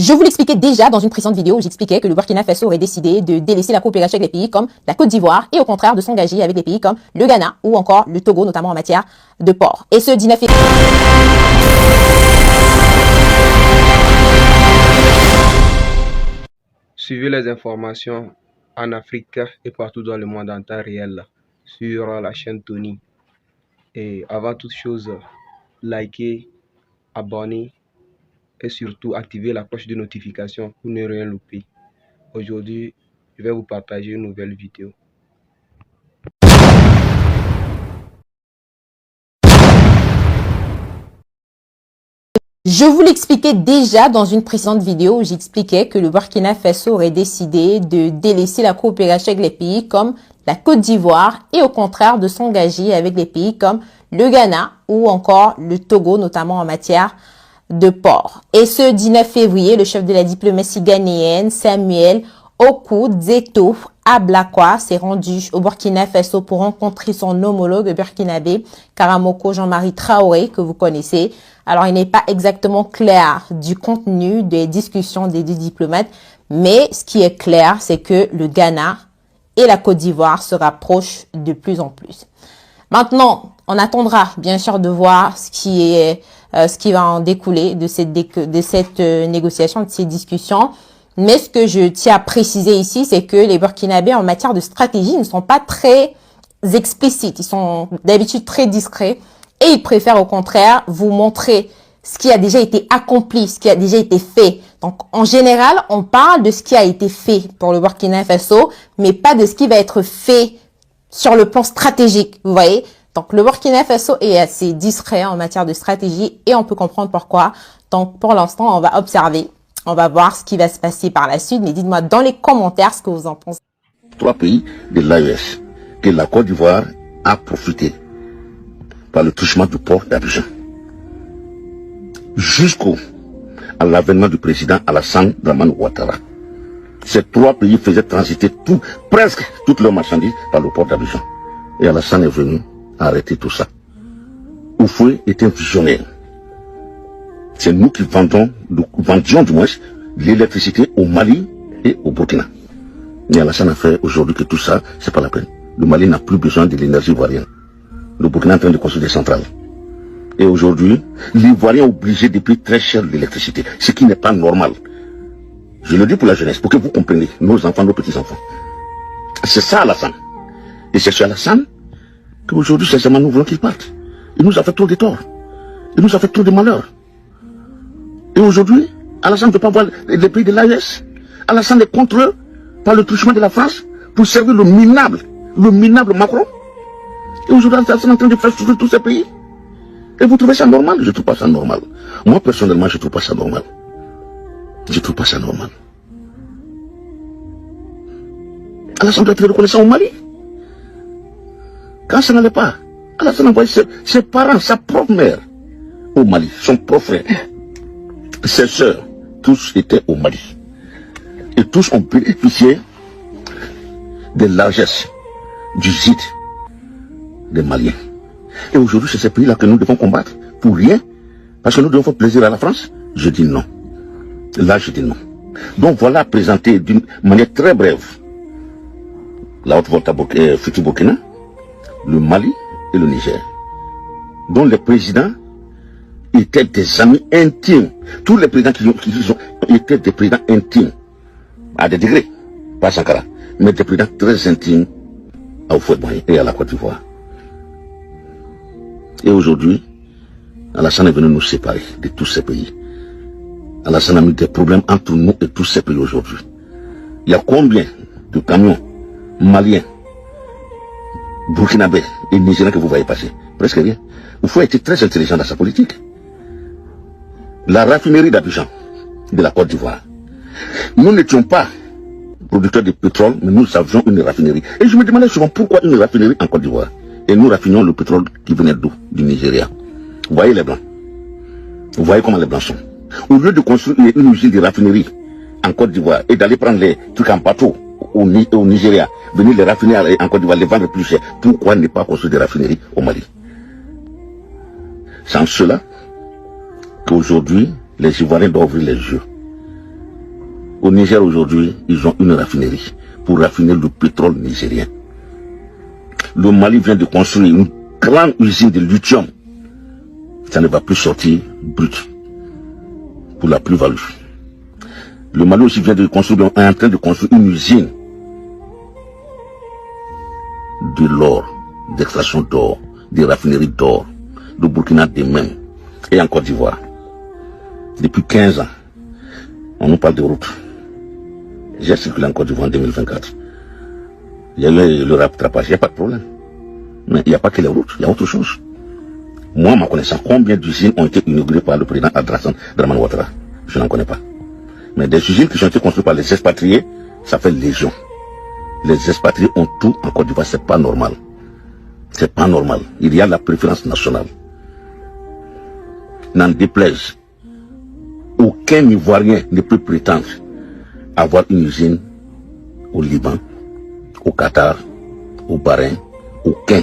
Je vous l'expliquais déjà dans une précédente vidéo où j'expliquais que le Burkina Faso aurait décidé de délaisser la coopération avec les pays comme la Côte d'Ivoire et au contraire de s'engager avec les pays comme le Ghana ou encore le Togo, notamment en matière de port. Et ce 19 février... Suivez les informations en Afrique et partout dans le monde en temps réel sur la chaîne Tony. Et avant toute chose, likez, abonnez et surtout activez la cloche de notification pour ne rien louper. Aujourd'hui, je vais vous partager une nouvelle vidéo. Je vous l'expliquais déjà dans une précédente vidéo où j'expliquais que le Burkina Faso aurait décidé de délaisser la coopération avec les pays comme la Côte d'Ivoire et au contraire de s'engager avec les pays comme le Ghana ou encore le Togo, notamment en matière de port. Et ce 19 février, le chef de la diplomatie ghanéenne, Samuel Okudzeto Ablakwa, s'est rendu au Burkina Faso pour rencontrer son homologue burkinabé, Karamoko Jean-Marie Traoré, que vous connaissez. Alors, il n'est pas exactement clair du contenu des discussions des deux diplomates, mais ce qui est clair, c'est que le Ghana et la Côte d'Ivoire se rapprochent de plus en plus. Maintenant, on attendra bien sûr de voir ce qui va en découler de cette négociation, de ces discussions. Mais ce que je tiens à préciser ici, c'est que les Burkinabés en matière de stratégie ne sont pas très explicites. Ils sont d'habitude très discrets et ils préfèrent au contraire vous montrer ce qui a déjà été accompli, ce qui a déjà été fait. Donc, en général, on parle de ce qui a été fait pour le Burkina Faso, mais pas de ce qui va être fait sur le plan stratégique, vous voyez. Donc, le Burkina Faso est assez discret en matière de stratégie et on peut comprendre pourquoi. Donc, pour l'instant, on va observer. On va voir ce qui va se passer par la suite, mais dites-moi dans les commentaires ce que vous en pensez. 3 pays de l'AES que la Côte d'Ivoire a profité par le touchement du port d'Abidjan à l'avènement du président Alassane Dramane Ouattara. Ces 3 pays faisaient transiter presque toutes leurs marchandises par le port d'Abidjan. Et Alassane est venu arrêter tout ça. Oufoué est un visionnaire. C'est nous qui vendions du moins l'électricité au Mali et au Burkina. Mais Alassane a fait aujourd'hui que tout ça, c'est pas la peine. Le Mali n'a plus besoin de l'énergie ivoirienne. Le Burkina est en train de construire des centrales. Et aujourd'hui, l'Ivoirien est obligé de payer très cher l'électricité, ce qui n'est pas normal. Je le dis pour la jeunesse, pour que vous compreniez, nos enfants, nos petits-enfants. C'est ça Alassane. Et c'est sur Alassane qu'aujourd'hui, sincèrement, nous voulons qu'il parte. Il nous a fait trop de tort. Il nous a fait trop de malheur. Et aujourd'hui, Alassane ne veut pas voir les pays de l'AES. Alassane est contre eux par le truchement de la France pour servir le minable Macron. Et aujourd'hui, Alassane est en train de faire souffrir tous ces pays. Et vous trouvez ça normal? Je ne trouve pas ça normal. Moi, personnellement, je ne trouve pas ça normal. Je ne trouve pas ça normal. Alassane doit être reconnaissant au Mali. Quand ça n'allait pas, Alassane a envoyé ses parents, sa propre mère au Mali, son propre frère. Ses sœurs, tous étaient au Mali. Et tous ont bénéficié des largesses du site des Maliens. Et aujourd'hui, c'est ces pays-là que nous devons combattre pour rien, parce que nous devons faire plaisir à la France. Je dis non. Là, je dis non. Donc voilà, présenté d'une manière très brève la Haute-Volta futur Burkina, le Mali et le Niger, dont les présidents étaient des amis intimes. Tous les présidents qui ont étaient des présidents intimes, à des degrés, pas à Sankara, mais des présidents très intimes à Houphouët-Boigny et à la Côte d'Ivoire. Et aujourd'hui, Alassane est venu nous séparer de tous ces pays. Alassane a mis des problèmes entre nous et tous ces pays aujourd'hui. Il y a combien de camions maliens, burkinabés et nigériens que vous voyez passer? Presque rien. Il faut être très intelligent dans sa politique. La raffinerie d'Abidjan, de la Côte d'Ivoire. Nous n'étions pas producteurs de pétrole, mais nous avions une raffinerie. Et je me demandais souvent pourquoi une raffinerie en Côte d'Ivoire. Et nous raffinions le pétrole qui venait d'où? Du Nigeria. Vous voyez les Blancs. Vous voyez comment les Blancs sont. Au lieu de construire une usine de raffinerie en Côte d'Ivoire et d'aller prendre les trucs en bateau au Nigeria, venir les raffiner en Côte d'Ivoire, les vendre plus cher, pourquoi ne pas construire des raffineries au Mali? C'est en cela qu'aujourd'hui, les Ivoiriens doivent ouvrir les yeux. Au Niger aujourd'hui, ils ont une raffinerie pour raffiner le pétrole nigérien. Le Mali vient de construire une grande usine de lithium. Ça ne va plus sortir brut pour la plus-value. Le Mali aussi vient de construire, est en train de construire une usine de l'or, d'extraction d'or, des raffineries d'or, de Burkina de même, et en Côte d'Ivoire. Depuis 15 ans, on nous parle de route. J'ai circulé en Côte d'Ivoire en 2024. Il y a eu le rattrapage, il n'y a pas de problème. Mais il n'y a pas que les routes, il y a autre chose. Moi, ma connaissance, combien d'usines ont été inaugurées par le président Alassane Dramane Ouattara? Je n'en connais pas. Mais des usines qui ont été construites par les expatriés, ça fait légion. Les expatriés ont tout en Côte d'Ivoire, c'est pas normal. C'est pas normal. Il y a la préférence nationale. N'en déplaise, aucun Ivoirien ne peut prétendre avoir une usine au Liban, au Qatar, au Bahreïn, aucun.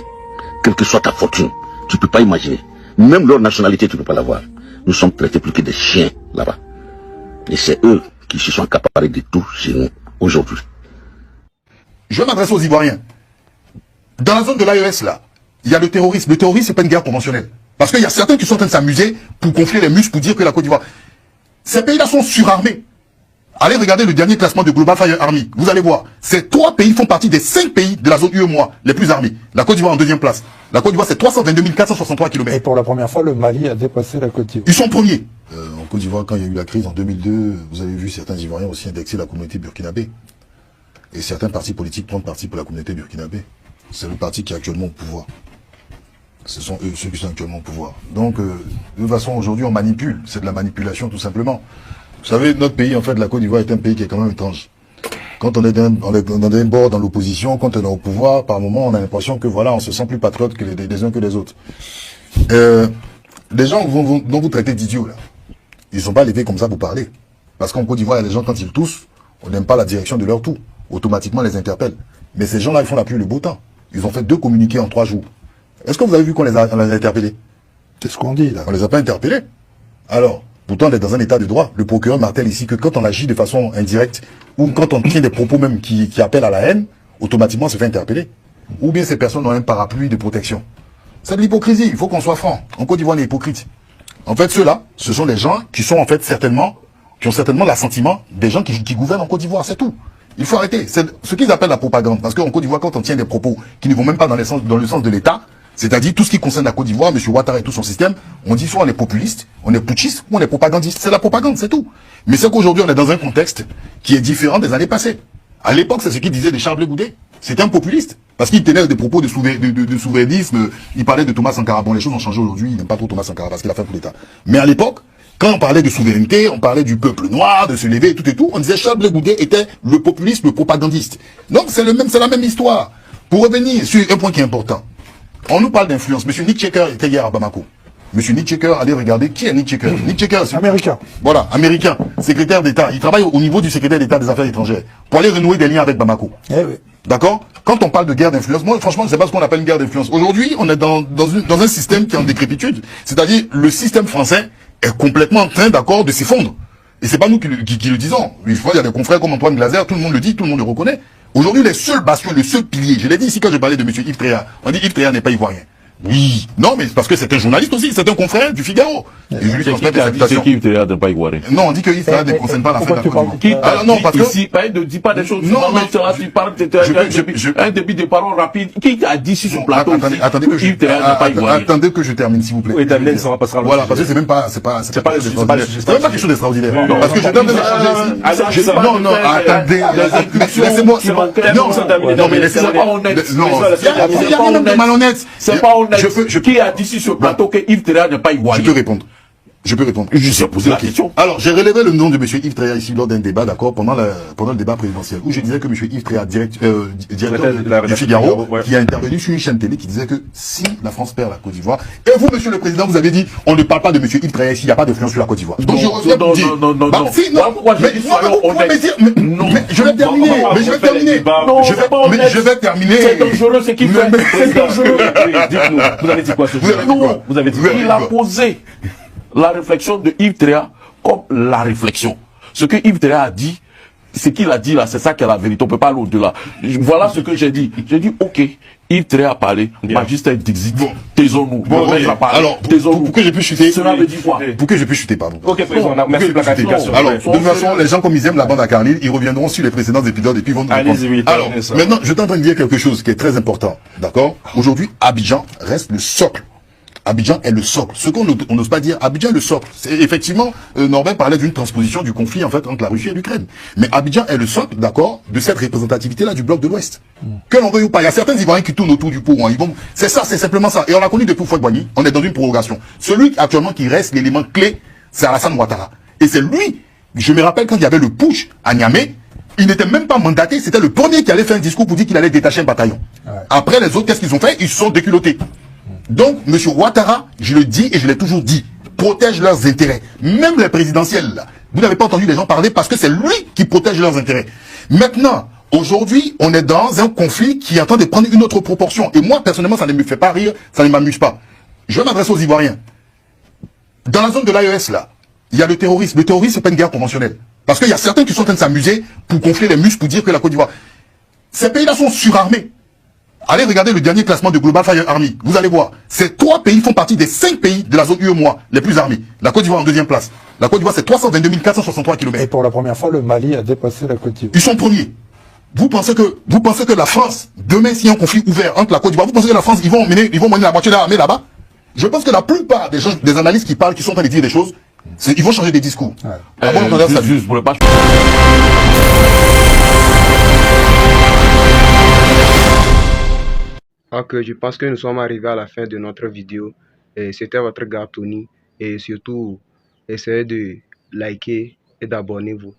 Quelle que soit ta fortune, tu ne peux pas imaginer. Même leur nationalité, tu ne peux pas l'avoir. Nous sommes traités plus que des chiens là-bas. Et c'est eux qui se sont accaparés de tout chez nous aujourd'hui. Je vais m'adresser aux Ivoiriens. Dans la zone de l'AES, là, il y a le terrorisme. Le terrorisme, c'est pas une guerre conventionnelle. Parce qu'il y a certains qui sont en train de s'amuser pour gonfler les muscles, pour dire que la Côte d'Ivoire... Ces pays-là sont surarmés. Allez regarder le dernier classement de Global Fire Army. Vous allez voir. Ces 3 pays font partie des 5 pays de la zone UEMOA les plus armés. La Côte d'Ivoire en 2e place. La Côte d'Ivoire, c'est 322 463 km. Et pour la première fois, le Mali a dépassé la Côte d'Ivoire. Ils sont premiers. En Côte d'Ivoire, quand il y a eu la crise en 2002, vous avez vu certains Ivoiriens aussi indexer la communauté burkinabé. Et certains partis politiques prennent parti pour la communauté burkinabé. C'est le parti qui est actuellement au pouvoir. Ce sont eux, ceux qui sont actuellement au pouvoir. Donc, de toute façon, aujourd'hui, on manipule. C'est de la manipulation, tout simplement. Vous savez, notre pays, en fait, la Côte d'Ivoire est un pays qui est quand même étrange. Quand on est d'un bord dans l'opposition, quand on est au pouvoir, par moment, on a l'impression que, voilà, on se sent plus patriote que les uns que les autres. Les gens dont vous traitez d'idiots, là, ils ne sont pas levés comme ça pour parler. Parce qu'en Côte d'Ivoire, il y a des gens, quand ils toussent, on n'aime pas la direction de leur toux. Automatiquement, on les interpelle. Mais ces gens-là, ils font la pluie le beau temps. Ils ont fait 2 communiqués en 3 jours. Est-ce que vous avez vu qu'on les a interpellés? C'est ce qu'on dit, là. On les a pas interpellés. Alors, pourtant, on est dans un état de droit. Le procureur martèle ici que quand on agit de façon indirecte, ou quand on tient des propos même qui appellent à la haine, automatiquement, on se fait interpeller. Ou bien ces personnes ont un parapluie de protection. C'est de l'hypocrisie. Il faut qu'on soit franc. En Côte d'Ivoire, on est hypocrite. En fait, ceux-là, ce sont les gens qui sont en fait qui ont certainement l'assentiment des gens qui gouvernent en Côte d'Ivoire. C'est tout. Il faut arrêter. C'est ce qu'ils appellent la propagande. Parce qu'en Côte d'Ivoire, quand on tient des propos qui ne vont même pas dans le sens de l'État, c'est-à-dire tout ce qui concerne la Côte d'Ivoire, M. Ouattara et tout son système, on dit soit on est populiste, on est putschiste, ou on est propagandiste. C'est la propagande, c'est tout. Mais c'est qu'aujourd'hui, on est dans un contexte qui est différent des années passées. À l'époque, c'est ce qu'il disait de Charles Blé Goudé. C'était un populiste. Parce qu'il tenait des propos de souverainisme. Il parlait de Thomas Sankara. Bon, les choses ont changé aujourd'hui. Il n'aime pas trop Thomas Sankara parce qu'il a fait pour l'État. Mais à l'époque, quand on parlait de souveraineté, on parlait du peuple noir, de se lever et tout, on disait Charles Blé Goudé était le populiste, le propagandiste. Donc c'est la même histoire. Pour revenir sur un point qui est important, on nous parle d'influence. Monsieur Nick Checker était hier à Bamako. Monsieur Nick Checker, allez regarder qui est Nick Checker. Nick Checker, c'est américain. Voilà, américain, secrétaire d'État. Il travaille au niveau du secrétaire d'État des Affaires étrangères pour aller renouer des liens avec Bamako. Eh oui. D'accord? Quand on parle de guerre d'influence, moi franchement, je ne sais pas ce qu'on appelle une guerre d'influence. Aujourd'hui, on est dans un système qui est en décrépitude. C'est-à-dire, le système français est complètement en train, d'accord, de s'effondrer. Et c'est pas nous qui le disons. Une fois, il y a des confrères comme Antoine Glaser, tout le monde le dit, tout le monde le reconnaît. Aujourd'hui, les seuls bastions, le seul pilier, je l'ai dit ici quand je parlais de M. Yves Tréa, on dit Yves Tréa n'est pas ivoirien. Oui. Non, mais parce que c'est un journaliste aussi, c'est un confrère du Figaro. Et je lui transmets des salutations. Qui Yves Tréa n'est pas ivoirien? Non, on dit que Yves Tréa ne concerne pas l'affaire de la Côte d'Ivoire. Qui Alors non, parce que... Ici, ne dis pas des choses. Non, mais... tu parles, un débit de parole rapide. Qui a dit sur son plateau attendez que Yves Tréa n'est pas ivoirien? Attendez que je termine, s'il vous plaît. Oui, termine, ça va passer à voilà, parce que c'est même pas, c'est pas quelque chose d'extraordinaire. Parce que je donne des échanger. Non, non, attendez. Laissez-moi. Non, mais laissez-moi. Non, il y a rien de malhonnête. C'est pas honnête. Qui a dit sur ce plateau que Yves Tréa n'est pas ivoirien? Je peux répondre. Je peux répondre. Je sais poser la question. Alors, j'ai relevé le nom de M. Yves Tréa ici lors d'un débat, d'accord, pendant le débat présidentiel, où je disais que M. Yves Tréa, directeur du Figaro, qui a intervenu sur une chaîne télé, qui disait que si la France perd la Côte d'Ivoire, et vous, Monsieur le Président, vous avez dit, on ne parle pas de M. Yves Tréa ici, il n'y a pas d'influence sur la Côte d'Ivoire. Donc, je reviens pour dire. Non. Si, non. Mais je vais terminer. Je vais terminer. C'est dangereux ce qu'il fait. C'est dangereux. Dites-nous, vous avez dit quoi sur ça? Vous avez dit quoi? Il a posé la réflexion de Yves Tréa comme la réflexion. Ce que Yves Tréa a dit, ce qu'il a dit là, c'est ça qui est la vérité. On peut pas aller au-delà. Voilà ce que j'ai dit. J'ai dit, ok, il traite à parler. Magister Dixit. Taisons-nous. Alors, pour que je puisse chuter. Cela veut dire quoi? Pour que je puisse chuter, pardon. Ok, président, merci pour la clarification. Alors, de toute façon, les gens, comme ils aiment la bande à Carlyle, ils reviendront sur les précédents épisodes et puis ils vont nous répondre. Alors, maintenant, je t'entends dire quelque chose qui est très important. D'accord? Aujourd'hui, Abidjan reste le socle. Abidjan est le socle. Ce qu'on n'ose pas dire, Abidjan est le socle. Effectivement, Norbert parlait d'une transposition du conflit en fait entre la Russie et l'Ukraine. Mais Abidjan est le socle, d'accord, de cette représentativité-là du bloc de l'Ouest. Que l'on veuille ou pas, il y a certains Ivoiriens qui tournent autour du pot. Hein. C'est ça, c'est simplement ça. Et on l'a connu depuis Fouad-Boigny, on est dans une prorogation. Celui actuellement qui reste l'élément clé, c'est Alassane Ouattara. Et c'est lui, je me rappelle quand il y avait le push à Niamey, il n'était même pas mandaté, c'était le premier qui allait faire un discours pour dire qu'il allait détacher un bataillon. Ouais. Après les autres, qu'est-ce qu'ils ont fait? Ils se sont déculottés. Donc, M. Ouattara, je le dis et je l'ai toujours dit, protège leurs intérêts. Même les présidentielles, là, vous n'avez pas entendu les gens parler parce que c'est lui qui protège leurs intérêts. Maintenant, aujourd'hui, on est dans un conflit qui est en train de prendre une autre proportion. Et moi, personnellement, ça ne me fait pas rire, ça ne m'amuse pas. Je vais m'adresser aux Ivoiriens. Dans la zone de l'AES, là, il y a le terrorisme. Le terrorisme, c'est pas une guerre conventionnelle. Parce qu'il y a certains qui sont en train de s'amuser pour gonfler les muscles, pour dire que la Côte d'Ivoire... Ces pays-là sont surarmés. Allez regarder le dernier classement de Global Fire Army. Vous allez voir. Ces 3 pays font partie des 5 pays de la zone UEMOA les plus armés. La Côte d'Ivoire en 2e place. La Côte d'Ivoire, c'est 322 463 km. Et pour la première fois, le Mali a dépassé la Côte d'Ivoire. Ils sont premiers. Vous pensez que la France, demain, s'il y a un conflit ouvert entre la Côte d'Ivoire, vous pensez que la France, ils vont mener la moitié de l'armée là-bas? Je pense que la plupart des gens, des analystes qui parlent, qui sont en train de dire des choses, ils vont changer des discours. Ouais. Juste pour le pas... Ok, je pense que nous sommes arrivés à la fin de notre vidéo. C'était votre gars Tony. Et surtout, essayez de liker et d'abonnez-vous.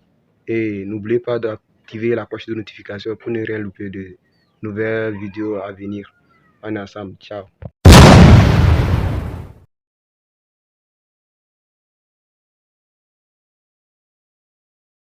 Et n'oubliez pas d'activer la cloche de notification pour ne rien louper de nouvelles vidéos à venir. On est ensemble. Ciao.